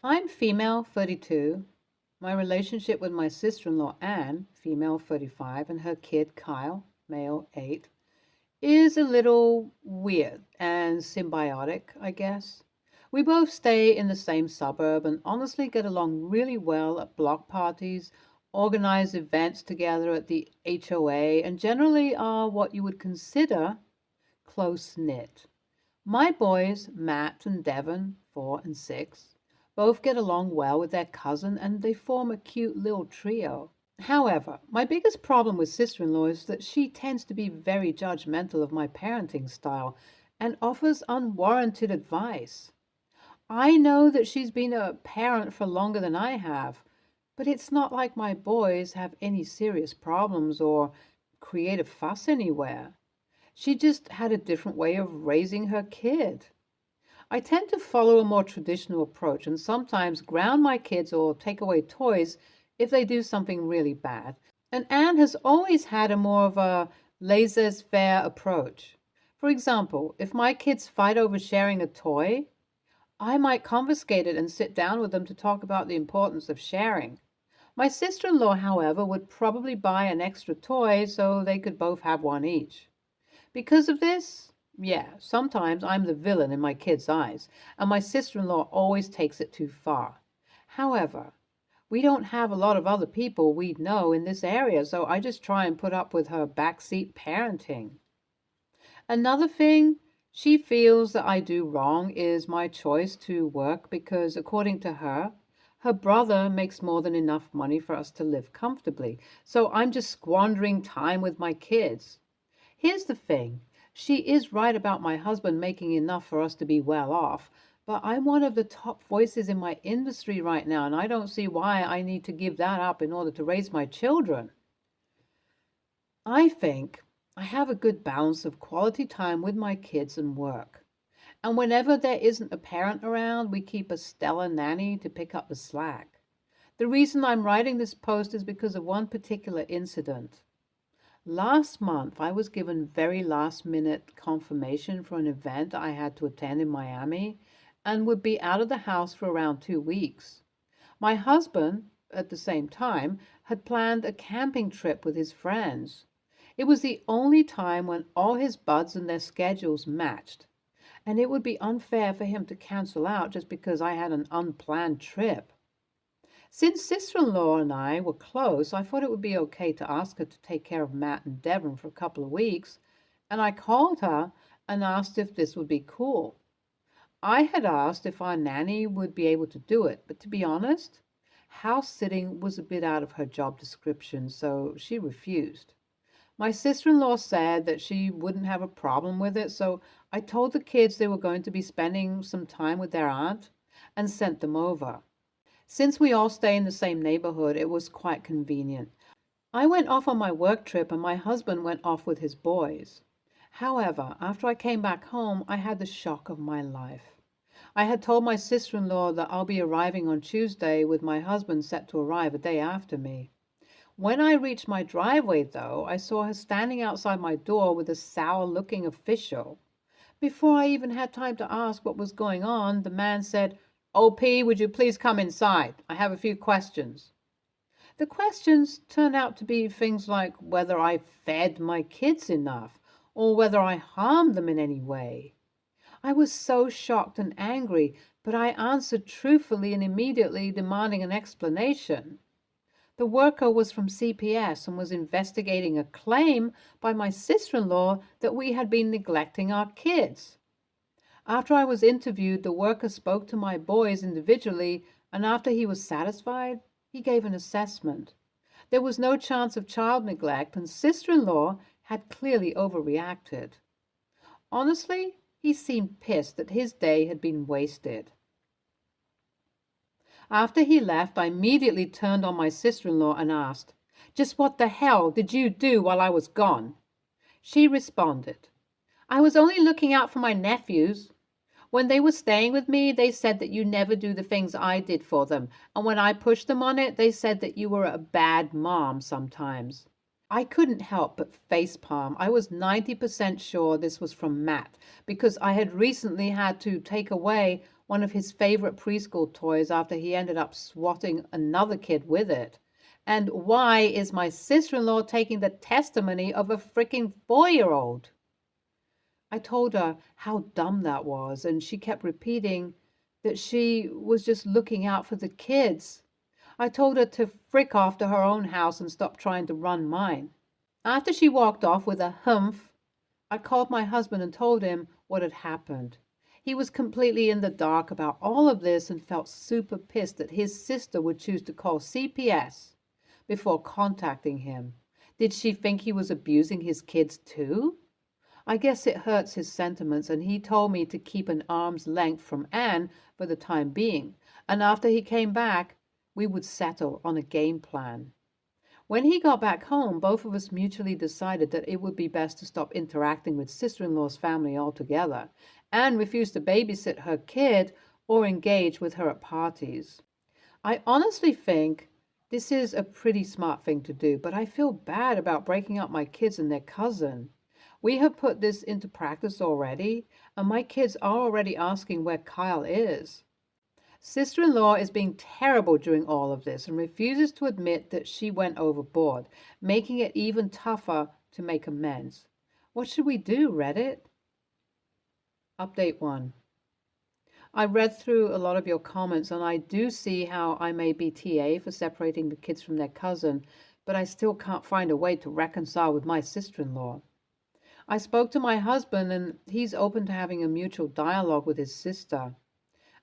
I'm female, 32. My relationship with my sister-in-law, Anne, female, 35, and her kid, Kyle, male, 8, is a little weird and symbiotic, I guess. We both stay in the same suburb and honestly get along really well at block parties, organize events together at the HOA, and generally are what you would consider close knit. My boys, Matt and Devon, 4 and 6, both get along well with their cousin and they form a cute little trio. However, my biggest problem with sister-in-law is that she tends to be very judgmental of my parenting style and offers unwarranted advice. I know that she's been a parent for longer than I have, but it's not like my boys have any serious problems or create a fuss anywhere. She just had a different way of raising her kid. I tend to follow a more traditional approach and sometimes ground my kids or take away toys if they do something really bad. And Anne has always had a more of a laissez-faire approach. For example, if my kids fight over sharing a toy, I might confiscate it and sit down with them to talk about the importance of sharing. My sister-in-law, however, would probably buy an extra toy so they could both have one each. Because of this, yeah, sometimes I'm the villain in my kids' eyes, and my sister-in-law always takes it too far. However, we don't have a lot of other people we know in this area, so I just try and put up with her backseat parenting. Another thing she feels that I do wrong is my choice to work because, according to her, her brother makes more than enough money for us to live comfortably, so I'm just squandering time with my kids. Here's the thing. She is right about my husband making enough for us to be well off, but I'm one of the top voices in my industry right now, and I don't see why I need to give that up in order to raise my children. I think I have a good balance of quality time with my kids and work. And whenever there isn't a parent around, we keep a stellar nanny to pick up the slack. The reason I'm writing this post is because of one particular incident. Last month, I was given very last-minute confirmation for an event I had to attend in Miami and would be out of the house for around 2 weeks. My husband, at the same time, had planned a camping trip with his friends. It was the only time when all his buds and their schedules matched, and it would be unfair for him to cancel out just because I had an unplanned trip. Since sister-in-law and I were close, I thought it would be okay to ask her to take care of Matt and Devon for a couple of weeks, and I called her and asked if this would be cool. I had asked if our nanny would be able to do it, but to be honest, house sitting was a bit out of her job description, so she refused. My sister-in-law said that she wouldn't have a problem with it, so I told the kids they were going to be spending some time with their aunt and sent them over. Since we all stay in the same neighborhood, it was quite convenient. I went off on my work trip and my husband went off with his boys. However, after I came back home, I had the shock of my life. I had told my sister-in-law that I'll be arriving on Tuesday with my husband set to arrive a day after me. When I reached my driveway, though, I saw her standing outside my door with a sour-looking official. Before I even had time to ask what was going on, the man said, "OP, would you please come inside? I have a few questions." The questions turned out to be things like whether I fed my kids enough or whether I harmed them in any way. I was so shocked and angry, but I answered truthfully and immediately demanding an explanation. The worker was from CPS and was investigating a claim by my sister-in-law that we had been neglecting our kids. After I was interviewed, the worker spoke to my boys individually, and after he was satisfied, he gave an assessment. There was no chance of child neglect, and sister-in-law had clearly overreacted. Honestly, he seemed pissed that his day had been wasted. After he left, I immediately turned on my sister-in-law and asked, "Just what the hell did you do while I was gone?" She responded, "I was only looking out for my nephews. When they were staying with me, they said that you never do the things I did for them, and when I pushed them on it, they said that you were a bad mom sometimes." I couldn't help but facepalm. I was 90% sure this was from Matt, because I had recently had to take away one of his favorite preschool toys after he ended up swatting another kid with it? And why is my sister-in-law taking the testimony of a freaking 4-year-old? I told her how dumb that was, and she kept repeating that she was just looking out for the kids. I told her to frick off to her own house and stop trying to run mine. After she walked off with a humph, I called my husband and told him what had happened. He was completely in the dark about all of this and felt super pissed that his sister would choose to call CPS before contacting him. Did she think he was abusing his kids too? I guess it hurts his sentiments, and he told me to keep an arm's length from Anne for the time being, and after he came back, we would settle on a game plan. When he got back home, both of us mutually decided that it would be best to stop interacting with sister-in-law's family altogether. Anne refused to babysit her kid or engage with her at parties. I honestly think this is a pretty smart thing to do, but I feel bad about breaking up my kids and their cousin. We have put this into practice already, and my kids are already asking where Kyle is. Sister-in-law is being terrible during all of this and refuses to admit that she went overboard, making it even tougher to make amends. What should we do, Reddit? Update 1. I read through a lot of your comments, and I do see how I may be TA for separating the kids from their cousin, but I still can't find a way to reconcile with my sister-in-law. I spoke to my husband, and he's open to having a mutual dialogue with his sister.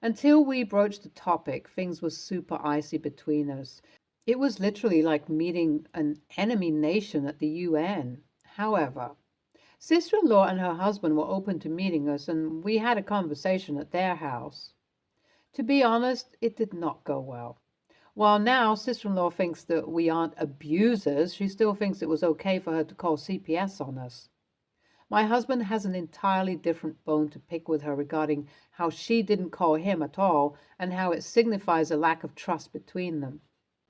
Until we broached the topic, things were super icy between us. It was literally like meeting an enemy nation at the UN. However, sister-in-law and her husband were open to meeting us, and we had a conversation at their house. To be honest, it did not go well. While now sister-in-law thinks that we aren't abusers, she still thinks it was okay for her to call CPS on us. My husband has an entirely different bone to pick with her regarding how she didn't call him at all and how it signifies a lack of trust between them.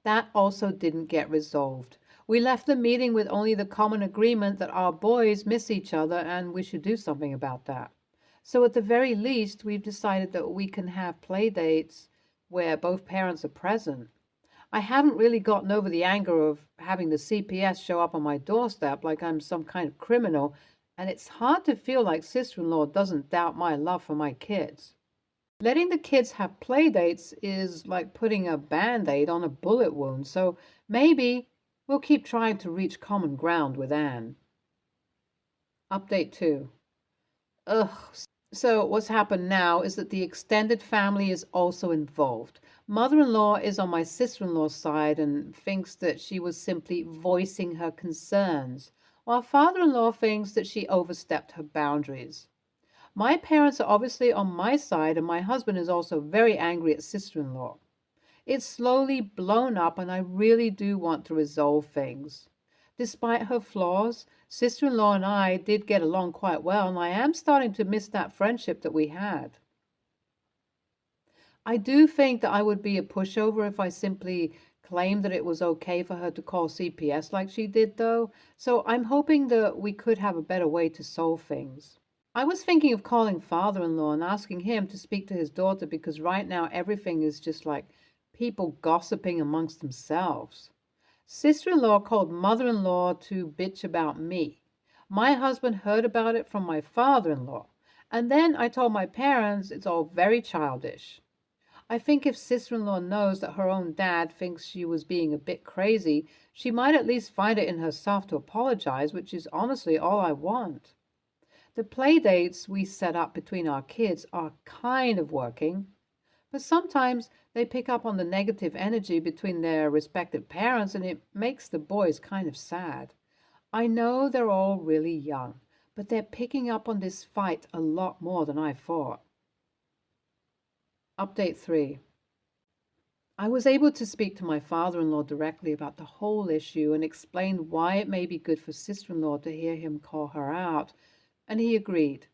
That also didn't get resolved. We left the meeting with only the common agreement that our boys miss each other and we should do something about that. So at the very least, we've decided that we can have play dates where both parents are present. I haven't really gotten over the anger of having the CPS show up on my doorstep like I'm some kind of criminal, and it's hard to feel like sister-in-law doesn't doubt my love for my kids. Letting the kids have play dates is like putting a band-aid on a bullet wound, so maybe we'll keep trying to reach common ground with Anne. Update 2. So what's happened now is that the extended family is also involved. Mother-in-law is on my sister-in-law's side and thinks that she was simply voicing her concerns, while father-in-law thinks that she overstepped her boundaries. My parents are obviously on my side, and my husband is also very angry at sister-in-law. It's slowly blown up, and I really do want to resolve things. Despite her flaws, sister-in-law and I did get along quite well, and I am starting to miss that friendship that we had. I do think that I would be a pushover if I simply claimed that it was okay for her to call CPS like she did, though, so I'm hoping that we could have a better way to solve things. I was thinking of calling father-in-law and asking him to speak to his daughter because right now everything is just like people gossiping amongst themselves. Sister-in-law called mother-in-law to bitch about me. My husband heard about it from my father-in-law, and then I told my parents it's all very childish. I think if sister-in-law knows that her own dad thinks she was being a bit crazy, she might at least find it in herself to apologize, which is honestly all I want. The play dates we set up between our kids are kind of working, but sometimes they pick up on the negative energy between their respective parents, and it makes the boys kind of sad. I know they're all really young, but they're picking up on this fight a lot more than I thought. Update 3. I was able to speak to my father-in-law directly about the whole issue and explain why it may be good for sister-in-law to hear him call her out, and he agreed.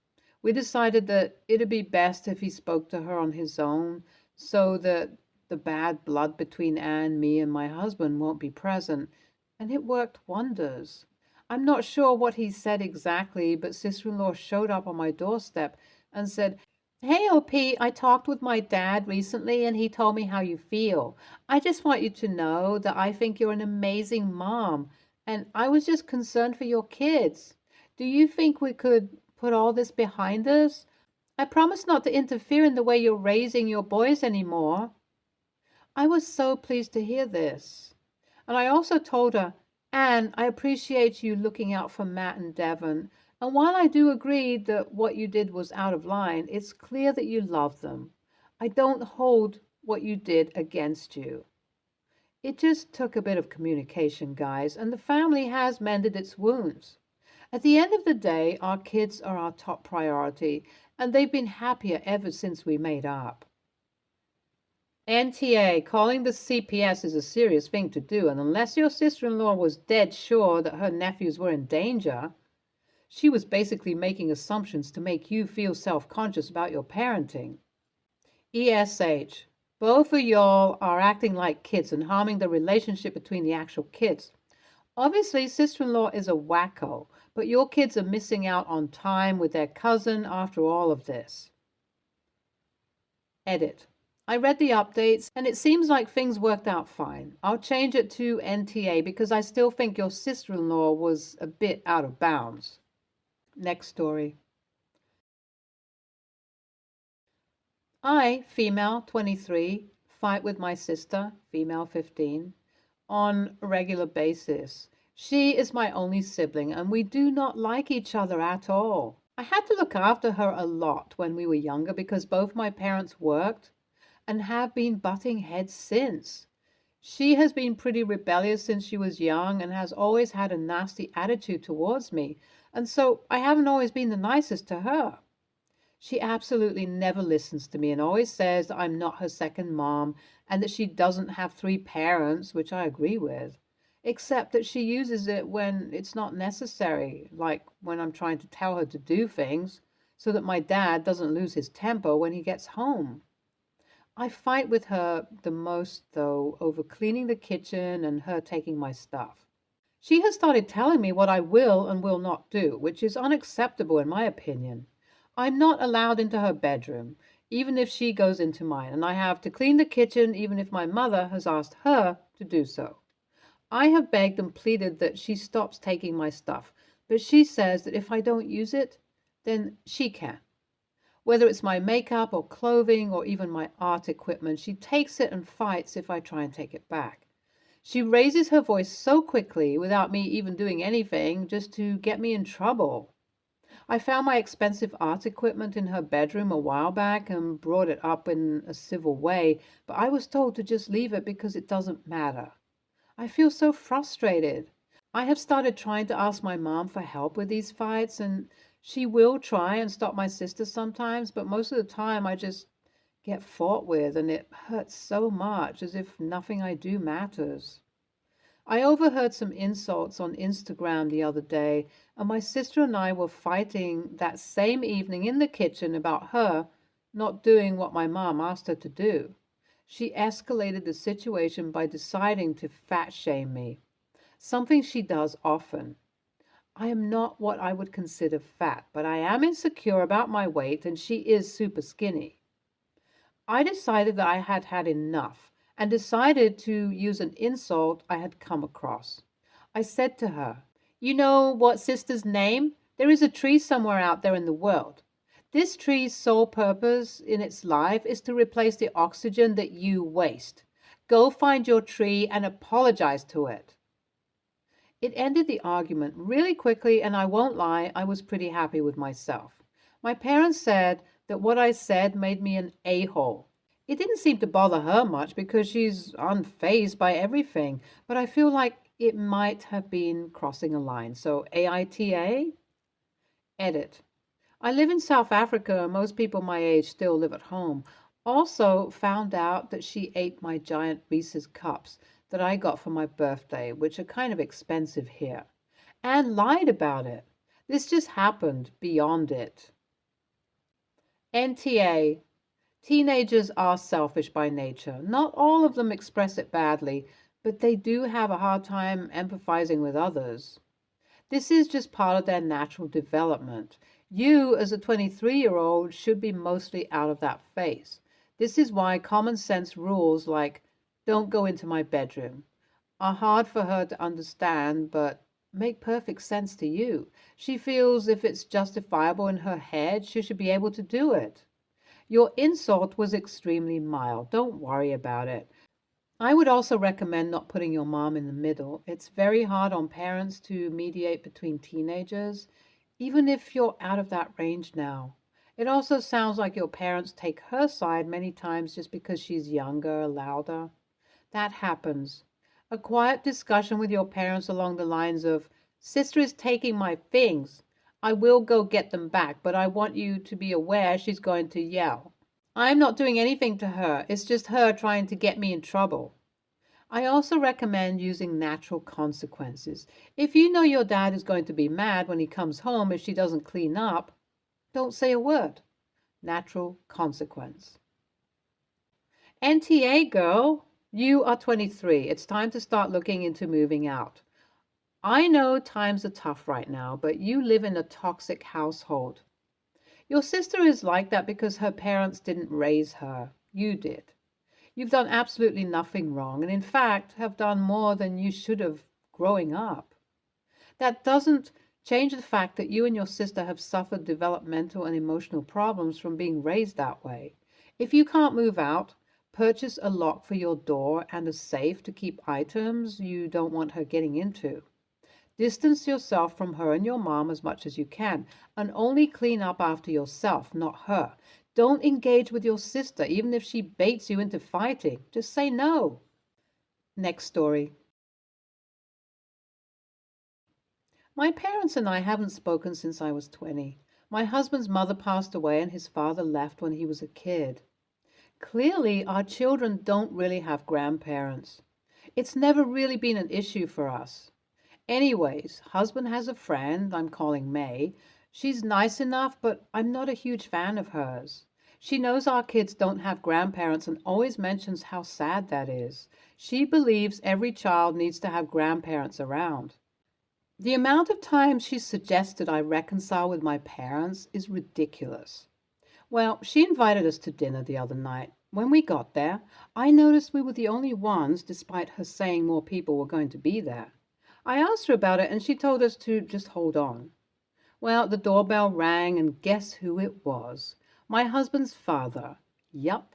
We decided that it'd be best if he spoke to her on his own so that the bad blood between Anne, me, and my husband won't be present, and it worked wonders. I'm not sure what he said exactly, but sister-in-law showed up on my doorstep and said, Hey, OP, I talked with my dad recently and he told me how you feel. I just want you to know that I think you're an amazing mom and I was just concerned for your kids. Do you think we could put all this behind us? I promise not to interfere in the way you're raising your boys anymore. I was so pleased to hear this. And I also told her, Anne, I appreciate you looking out for Matt and Devon. And while I do agree that what you did was out of line, it's clear that you love them. I don't hold what you did against you. It just took a bit of communication, guys, and the family has mended its wounds. At the end of the day, our kids are our top priority, and they've been happier ever since we made up. NTA, calling the CPS is a serious thing to do, and unless your sister-in-law was dead sure that her nephews were in danger, she was basically making assumptions to make you feel self-conscious about your parenting. ESH, both of y'all are acting like kids and harming the relationship between the actual kids. Obviously, sister-in-law is a wacko, but your kids are missing out on time with their cousin after all of this. Edit. I read the updates and it seems like things worked out fine. I'll change it to NTA because I still think your sister-in-law was a bit out of bounds. Next story. I, female 23, fight with my sister, female 15, on a regular basis. She is my only sibling and we do not like each other at all. I had to look after her a lot when we were younger because both my parents worked and have been butting heads since. She has been pretty rebellious since she was young and has always had a nasty attitude towards me, and so I haven't always been the nicest to her. She absolutely never listens to me and always says that I'm not her second mom and that she doesn't have three parents, which I agree with, except that she uses it when it's not necessary, like when I'm trying to tell her to do things so that my dad doesn't lose his temper when he gets home. I fight with her the most, though, over cleaning the kitchen and her taking my stuff. She has started telling me what I will and will not do, which is unacceptable in my opinion. I'm not allowed into her bedroom, even if she goes into mine, and I have to clean the kitchen even if my mother has asked her to do so. I have begged and pleaded that she stops taking my stuff, but she says that if I don't use it, then she can. Whether it's my makeup or clothing or even my art equipment, she takes it and fights if I try and take it back. She raises her voice so quickly without me even doing anything just to get me in trouble. I found my expensive art equipment in her bedroom a while back and brought it up in a civil way, but I was told to just leave it because it doesn't matter. I feel so frustrated. I have started trying to ask my mom for help with these fights, and she will try and stop my sister sometimes, but most of the time I just get fought with, and it hurts so much as if nothing I do matters. I overheard some insults on Instagram the other day, and my sister and I were fighting that same evening in the kitchen about her not doing what my mom asked her to do. She escalated the situation by deciding to fat shame me, something she does often. I am not what I would consider fat, but I am insecure about my weight, and she is super skinny. I decided that I had had enough and decided to use an insult I had come across. I said to her, "You know what sister's name? There is a tree somewhere out there in the world. This tree's sole purpose in its life is to replace the oxygen that you waste. Go find your tree and apologize to it." It ended the argument really quickly, and I won't lie, I was pretty happy with myself. My parents said that what I said made me an a-hole. It didn't seem to bother her much because she's unfazed by everything, but I feel like it might have been crossing a line. So AITA? Edit. I live in South Africa and most people my age still live at home. Also found out that she ate my giant Reese's cups that I got for my birthday, which are kind of expensive here, and lied about it. This just happened beyond it. NTA. Teenagers are selfish by nature. Not all of them express it badly, but they do have a hard time empathizing with others. This is just part of their natural development. You, as a 23-year-old, should be mostly out of that phase. This is why common sense rules like "don't go into my bedroom" are hard for her to understand but make perfect sense to you. She feels if it's justifiable in her head, she should be able to do it. Your insult was extremely mild. Don't worry about it. I would also recommend not putting your mom in the middle. It's very hard on parents to mediate between teenagers, even if you're out of that range now. It also sounds like your parents take her side many times just because she's younger, louder. That happens. A quiet discussion with your parents along the lines of, "Sister is taking my things. I will go get them back, but I want you to be aware she's going to yell. I'm not doing anything to her. It's just her trying to get me in trouble." I also recommend using natural consequences. If you know your dad is going to be mad when he comes home if she doesn't clean up, don't say a word. Natural consequence. NTA girl, you are 23. It's time to start looking into moving out. I know times are tough right now, but you live in a toxic household. Your sister is like that because her parents didn't raise her. You did. You've done absolutely nothing wrong, and in fact, have done more than you should have growing up. That doesn't change the fact that you and your sister have suffered developmental and emotional problems from being raised that way. If you can't move out, purchase a lock for your door and a safe to keep items you don't want her getting into. Distance yourself from her and your mom as much as you can, and only clean up after yourself, not her. Don't engage with your sister, even if she baits you into fighting. Just say no. Next story. My parents and I haven't spoken since I was 20. My husband's mother passed away and his father left when he was a kid. Clearly, our children don't really have grandparents. It's never really been an issue for us. Anyways, husband has a friend I'm calling May. She's nice enough, but I'm not a huge fan of hers. She knows our kids don't have grandparents and always mentions how sad that is. She believes every child needs to have grandparents around. The amount of times she suggested I reconcile with my parents is ridiculous. Well, she invited us to dinner the other night. When we got there, I noticed we were the only ones, despite her saying more people were going to be there. I asked her about it and she told us to just hold on. Well, the doorbell rang and guess who it was? My husband's father. Yup.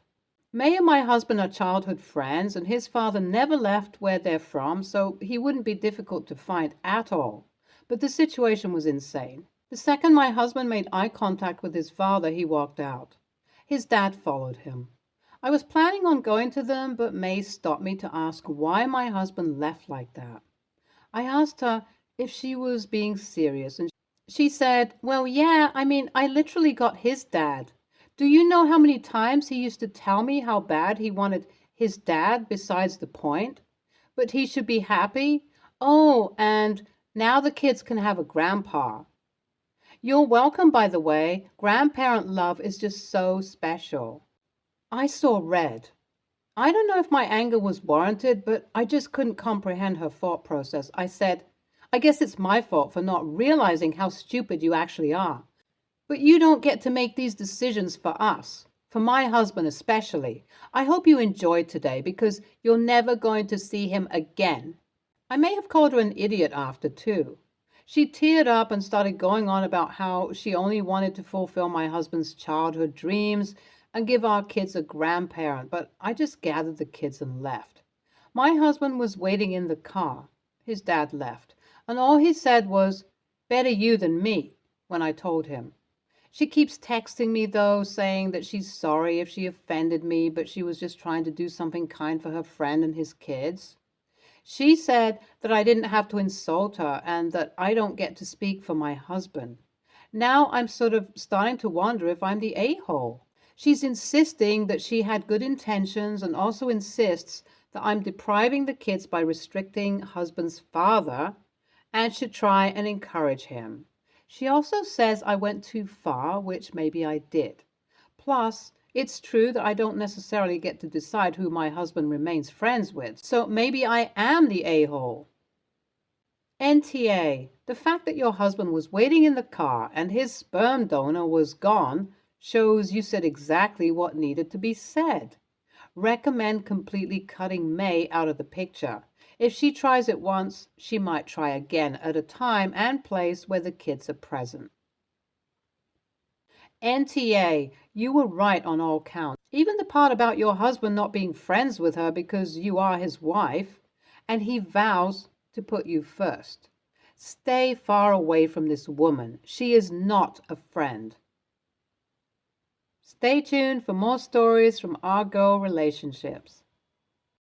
May and my husband are childhood friends and his father never left where they're from, so he wouldn't be difficult to find at all. But the situation was insane. The second my husband made eye contact with his father, he walked out. His dad followed him. I was planning on going to them, but May stopped me to ask why my husband left like that. I asked her if she was being serious, and she said, "Well, yeah, I literally got his dad. Do you know how many times he used to tell me how bad he wanted his dad besides the point? But he should be happy. Oh, and now the kids can have a grandpa. You're welcome, by the way. Grandparent love is just so special." I saw red. I don't know if my anger was warranted, but I just couldn't comprehend her thought process. I said, "I guess it's my fault for not realizing how stupid you actually are. But you don't get to make these decisions for us, for my husband especially. I hope you enjoyed today because you're never going to see him again." I may have called her an idiot after, too. She teared up and started going on about how she only wanted to fulfill my husband's childhood dreams and give our kids a grandparent, but I just gathered the kids and left. My husband was waiting in the car. His dad left, and all he said was, "Better you than me," when I told him. She keeps texting me, though, saying that she's sorry if she offended me, but she was just trying to do something kind for her friend and his kids. She said that I didn't have to insult her and that I don't get to speak for my husband. Now I'm sort of starting to wonder if I'm the a-hole. She's insisting that she had good intentions and also insists that I'm depriving the kids by restricting husband's father and should try and encourage him. She also says I went too far, which maybe I did. Plus, it's true that I don't necessarily get to decide who my husband remains friends with, so maybe I am the a-hole. NTA, the fact that your husband was waiting in the car and his sperm donor was gone shows you said exactly what needed to be said. Recommend completely cutting May out of the picture. If she tries it once, she might try again at a time and place where the kids are present. NTA, you were right on all counts. Even the part about your husband not being friends with her because you are his wife, and he vows to put you first. Stay far away from this woman. She is not a friend. Stay tuned for more stories from our girl relationships.